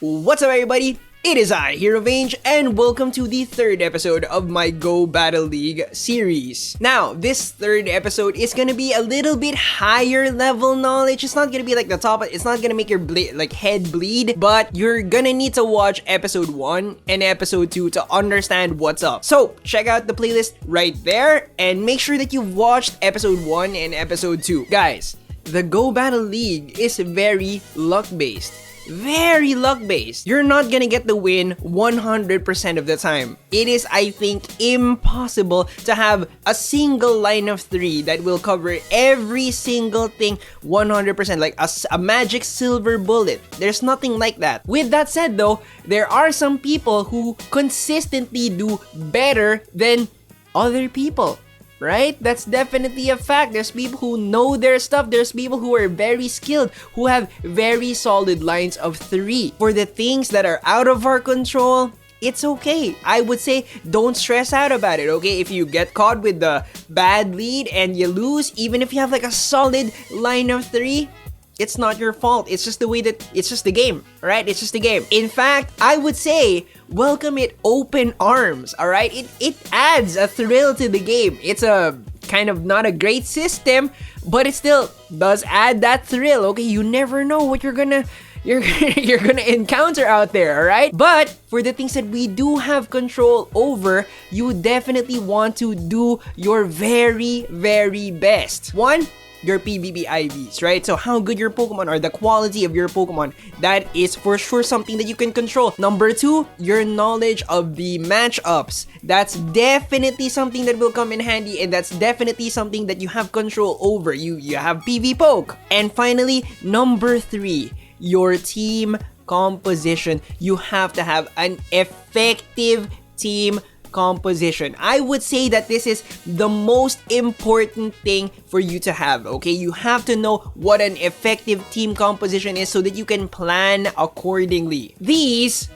What's up, everybody? It is I, Hero Vange, and welcome to the third episode of my Go Battle League series. Now, this third episode is gonna be a little bit higher level knowledge. It's not gonna be like the top, it's not gonna make your head bleed, but you're gonna need to watch episode 1 and episode 2 to understand what's up. So, check out the playlist right there, and make sure that you've watched episode 1 and episode 2. Guys, the Go Battle League is very luck-based. Very luck-based. You're not gonna get the win 100% of the time. It is, I think, impossible to have a single line of 3 that will cover every single thing 100%, like a magic silver bullet. There's nothing like that. With that said though, there are some people who consistently do better than other people. Right? That's definitely a fact. There's people who know their stuff. There's people who are very skilled, who have very solid lines of 3. For the things that are out of our control, it's okay. I would say don't stress out about it, okay? If you get caught with the bad lead and you lose, even if you have like a solid line of 3, it's not your fault. It's just the way that it's just the game, right? It's just the game. In fact, I would say welcome it open arms, all right? It adds a thrill to the game. It's a kind of not a great system, but it still does add that thrill, okay? You never know what you're gonna encounter out there, all right? But for the things that we do have control over, you definitely want to do your very, very best. One, your PvP IVs, right? So how good your Pokemon are, the quality of your Pokemon, that is for sure something that you can control. Number 2, your knowledge of the matchups. That's definitely something that will come in handy, and that's definitely something that you have control over. You have PV Poke. And finally, number 3, your team composition. You have to have an effective team composition. I would say that this is the most important thing for you to have, okay? You have to know what an effective team composition is so that you can plan accordingly. These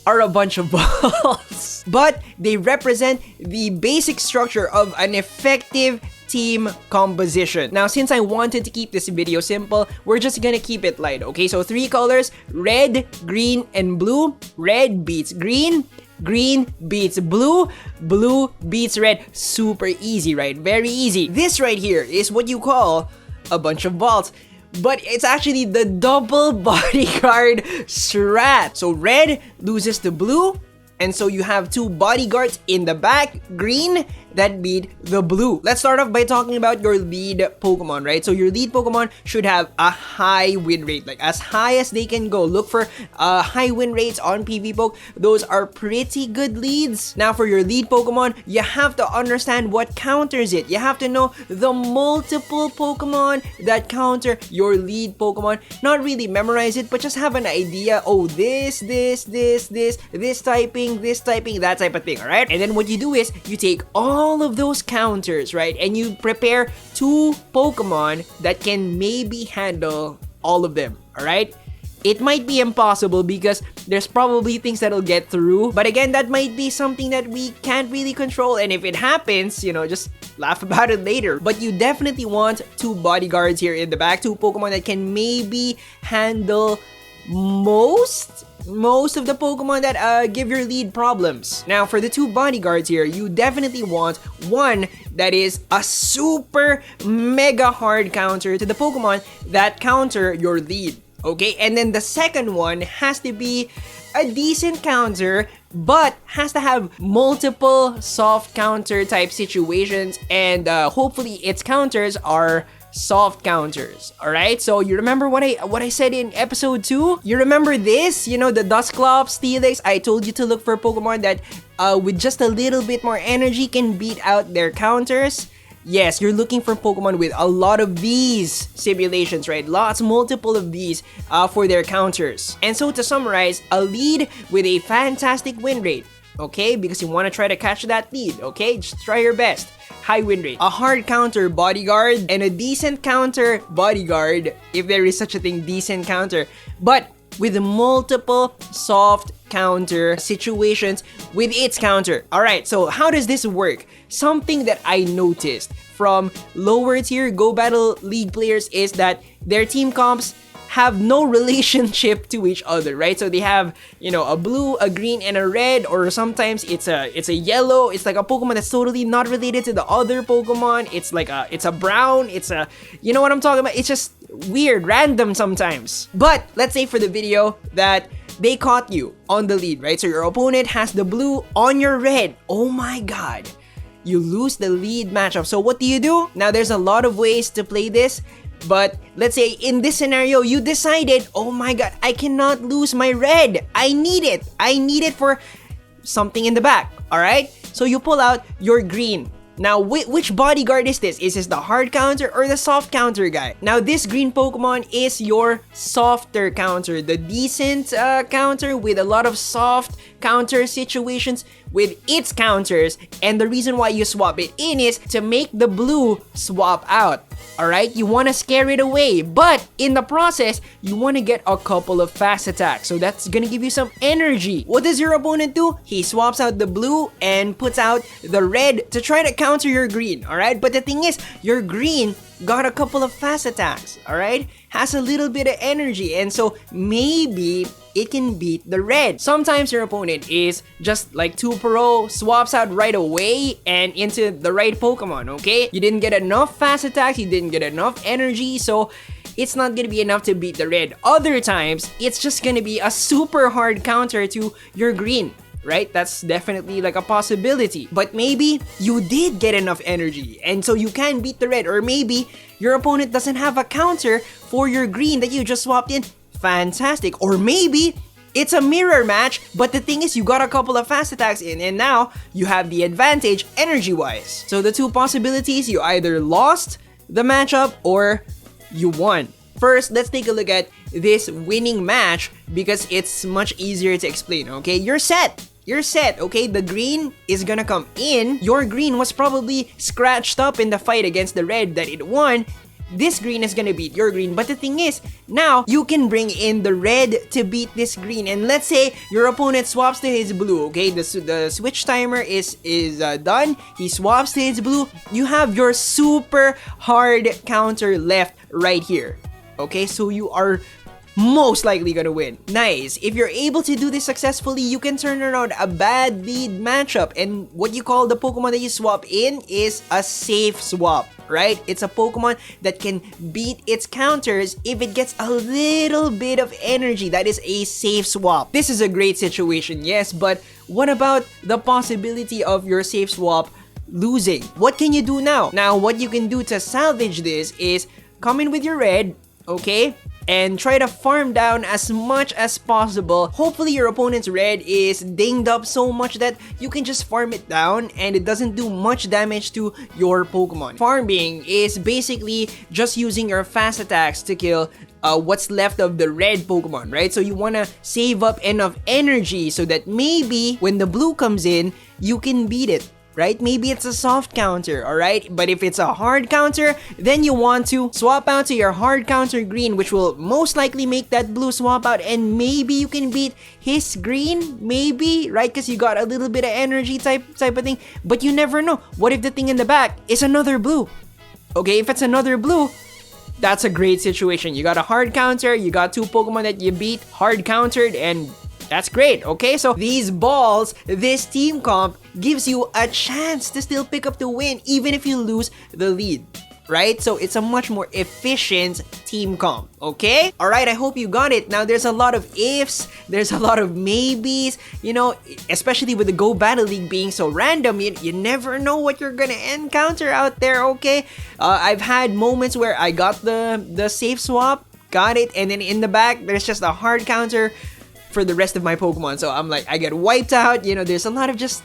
are a bunch of balls, but they represent the basic structure of an effective team composition. Now, since I wanted to keep this video simple, we're just gonna keep it light, okay? So 3 colors: red, green, and blue. Red beats green, green beats blue, blue beats red. Super easy, right? Very easy. This right here is what you call a bunch of balls, but it's actually the double bodyguard strat. So red loses to blue, and so you have 2 bodyguards in the back, green, that beat the blue. Let's start off by talking about your lead Pokemon, right? So your lead Pokemon should have a high win rate, like as high as they can go. Look for high win rates on PV Poke. Those are pretty good leads. Now for your lead Pokemon, you have to understand what counters it. You have to know the multiple Pokemon that counter your lead Pokemon. Not really memorize it, but just have an idea. Oh, this typing, that type of thing, alright? And then what you do is you take all of those counters, right? And you prepare 2 Pokemon that can maybe handle all of them, alright? It might be impossible because there's probably things that'll get through, but again, that might be something that we can't really control, and if it happens, you know, just laugh about it later. But you definitely want 2 bodyguards here in the back, 2 Pokemon that can maybe handle most of the Pokemon that give your lead problems. Now for the 2 bodyguards here, you definitely want one that is a super mega hard counter to the Pokemon that counter your lead, okay? And then the second one has to be a decent counter, but has to have multiple soft counter type situations, and hopefully its counters are soft counters, alright? So you remember what I said in episode 2? You remember this? You know, the Dusclops, Steelix? I told you to look for Pokemon that with just a little bit more energy can beat out their counters. Yes, you're looking for Pokemon with a lot of these simulations, right? Multiple of these for their counters. And so to summarize, a lead with a fantastic win rate, okay? Because you want to try to catch that lead, okay? Just try your best. High win rate, a hard counter bodyguard, and a decent counter bodyguard, if there is such a thing, decent counter, but with multiple soft counter situations with its counter. Alright, so how does this work? Something that I noticed from lower tier Go Battle League players is that their team comps have no relationship to each other, right? So they have, you know, a blue, a green, and a red, or sometimes it's a yellow. It's like a Pokemon that's totally not related to the other Pokemon. It's like it's a brown, you know what I'm talking about? It's just weird, random sometimes. But let's say for the video that they caught you on the lead, right? So your opponent has the blue on your red. Oh my god. You lose the lead matchup. So what do? Now there's a lot of ways to play this, but let's say in this scenario, you decided, oh my god, I cannot lose my red. I need it. I need it for something in the back, all right? So you pull out your green. Now, which bodyguard is this? Is this the hard counter or the soft counter guy? Now, this green Pokemon is your softer counter, the decent counter with a lot of soft counter situations with its counters. And the reason why you swap it in is to make the blue swap out. Alright, you want to scare it away, but in the process, you want to get a couple of fast attacks. So that's gonna give you some energy. What does your opponent do? He swaps out the blue and puts out the red to try to counter your green. Alright, but the thing is, your green got a couple of fast attacks. Alright, has a little bit of energy, and so maybe it can beat the red. Sometimes your opponent is just like too pro, swaps out right away and into the right Pokemon, okay? You didn't get enough fast attacks, you didn't get enough energy, so it's not gonna be enough to beat the red. Other times, it's just gonna be a super hard counter to your green, right? That's definitely like a possibility. But maybe you did get enough energy and so you can beat the red, or maybe your opponent doesn't have a counter for your green that you just swapped in. Fantastic. Or maybe it's a mirror match, but the thing is you got a couple of fast attacks in and now you have the advantage energy-wise. So the two possibilities, you either lost the matchup or you won. First, let's take a look at this winning match because it's much easier to explain, okay? You're set, okay? The green is gonna come in. Your green was probably scratched up in the fight against the red that it won. This green is gonna beat your green, but the thing is, now you can bring in the red to beat this green. And let's say your opponent swaps to his blue, okay? The switch timer is done. He swaps to his blue. You have your super hard counter left right here, okay? So you are most likely gonna win. Nice. If you're able to do this successfully, you can turn around a bad lead matchup. And what you call the Pokemon that you swap in is a safe swap, right? It's a Pokemon that can beat its counters if it gets a little bit of energy. That is a safe swap. This is a great situation, yes, but what about the possibility of your safe swap losing? What can you do now? Now, what you can do to salvage this is come in with your red, okay? And try to farm down as much as possible. Hopefully your opponent's red is dinged up so much that you can just farm it down and it doesn't do much damage to your Pokemon. Farming is basically just using your fast attacks to kill what's left of the red Pokemon, right? So you want to save up enough energy so that maybe when the blue comes in, you can beat it, right? Maybe it's a soft counter, alright? But if it's a hard counter, then you want to swap out to your hard counter green, which will most likely make that blue swap out, and maybe you can beat his green, maybe, right? Because you got a little bit of energy type of thing, but you never know. What if the thing in the back is another blue? Okay, if it's another blue, that's a great situation. You got a hard counter, you got two Pokemon that you beat, hard countered, and that's great, okay? So these balls, this team comp gives you a chance to still pick up the win even if you lose the lead, right? So it's a much more efficient team comp, okay? Alright, I hope you got it. Now there's a lot of ifs, there's a lot of maybes, you know, especially with the Go Battle League being so random, you never know what you're gonna encounter out there, okay? I've had moments where I got the safe swap, got it, and then in the back, there's just a hard counter for the rest of my Pokemon. So I'm like, I get wiped out, you know, there's a lot of just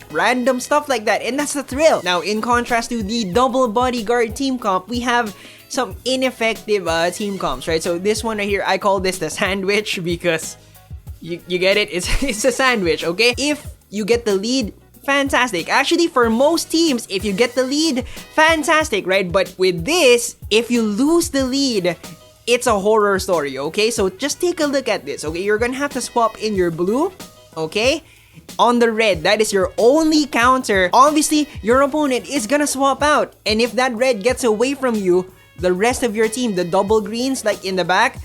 random stuff like that, and that's the thrill. Now, in contrast to the double bodyguard team comp, we have some ineffective team comps, right? So this one right here, I call this the sandwich because you get it? It's a sandwich, okay? If you get the lead, fantastic. Actually, for most teams, if you get the lead, fantastic, right? But with this, if you lose the lead, it's a horror story, okay? So just take a look at this, okay? You're gonna have to swap in your blue, okay? On the red, that is your only counter. Obviously, your opponent is gonna swap out. And if that red gets away from you, the rest of your team, the double greens like in the back,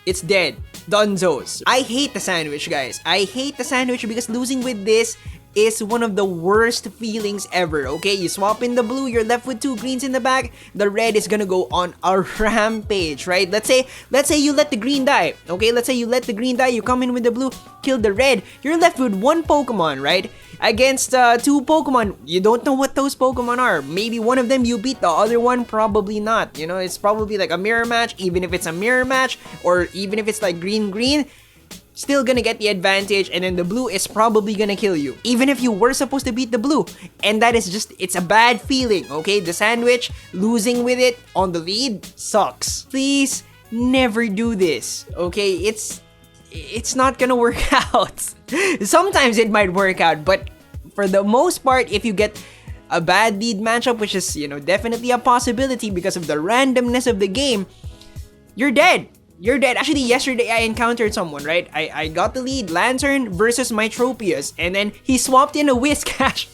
It's dead. Dunzos. I hate the sandwich, guys. I hate the sandwich because losing with this is one of the worst feelings ever, okay? You swap in the blue, you're left with 2 greens in the back, the red is gonna go on a rampage, right? Let's say you let the green die, okay? Let's say you let the green die, you come in with the blue, kill the red, you're left with 1 Pokemon, right? Against 2 Pokemon, you don't know what those Pokemon are. Maybe one of them you beat, the other one probably not. You know, it's probably like a mirror match, even if it's a mirror match, or even if it's like green, still gonna get the advantage, and then the blue is probably gonna kill you. Even if you were supposed to beat the blue. And that is just, it's a bad feeling, okay? The sandwich, losing with it on the lead, sucks. Please never do this, okay? It's not gonna work out. Sometimes it might work out, but for the most part, if you get a bad lead matchup, which is, you know, definitely a possibility because of the randomness of the game, you're dead. You're dead. Actually, yesterday I encountered someone, right? I got the lead, Lantern versus my Tropius, and then he swapped in a Whiscash.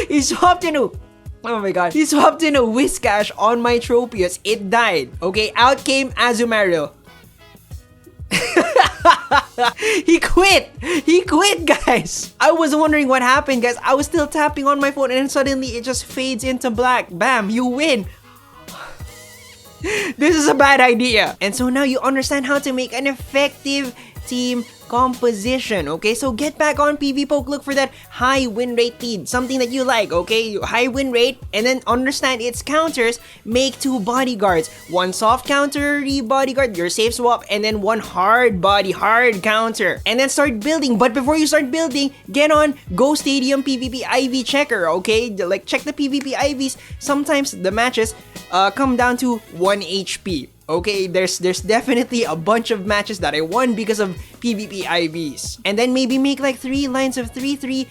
He swapped in a... Oh my god. He swapped in a Whiscash on my Tropius. It died. Okay, out came Azumarill. He quit! He quit, guys! I was wondering what happened, guys. I was still tapping on my phone and then suddenly it just fades into black. Bam! You win! This is a bad idea. And so now you understand how to make an effective team composition, okay? So get back on PvPoke, look for that high win rate lead, something that you like, okay? High win rate, and then understand its counters. Make 2 bodyguards, 1 soft counter bodyguard, your safe swap, and then 1 hard counter. And then start building. But before you start building, get on Go Stadium PvP IV checker, okay? Like, check the PvP IVs. Sometimes the matches come down to 1 HP. Okay, there's definitely a bunch of matches that I won because of PvP IVs. And then maybe make like 3 lines of 3-3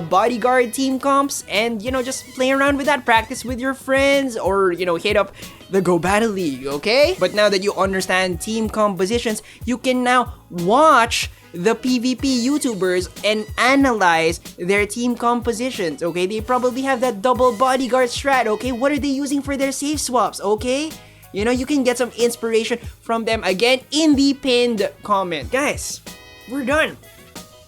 bodyguard team comps, and, you know, just play around with that, practice with your friends, or, you know, hit up the Go Battle League, okay? But now that you understand team compositions, you can now watch the PvP YouTubers and analyze their team compositions, okay? They probably have that double bodyguard strat, okay? What are they using for their safe swaps, okay? You know, you can get some inspiration from them again in the pinned comment. Guys, we're done.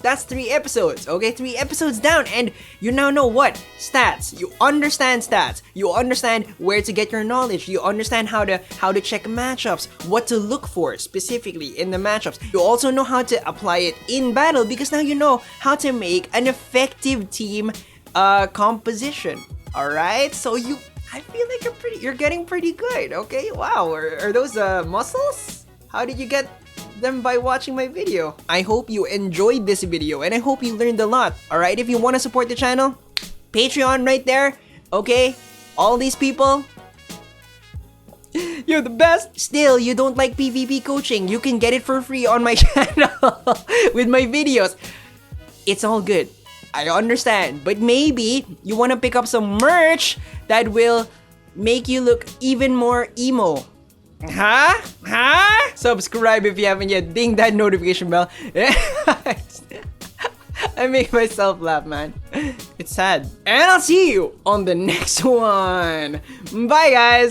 That's 3 episodes, okay? 3 episodes down, and you now know what? Stats. You understand stats. You understand where to get your knowledge. You understand how to check matchups, what to look for specifically in the matchups. You also know how to apply it in battle because now you know how to make an effective team composition. Alright? So I feel like you're getting pretty good, okay? Wow, are those muscles? How did you get them? By watching my video. I hope you enjoyed this video and I hope you learned a lot. Alright, if you want to support the channel, Patreon right there, okay? All these people, you're the best. Still, you don't like PvP coaching, you can get it for free on my channel with my videos. It's all good. I understand, but maybe you want to pick up some merch that will make you look even more emo. Huh? Subscribe if you haven't yet. Ding that notification bell. I make myself laugh, man. It's sad. And I'll see you on the next one. Bye, guys.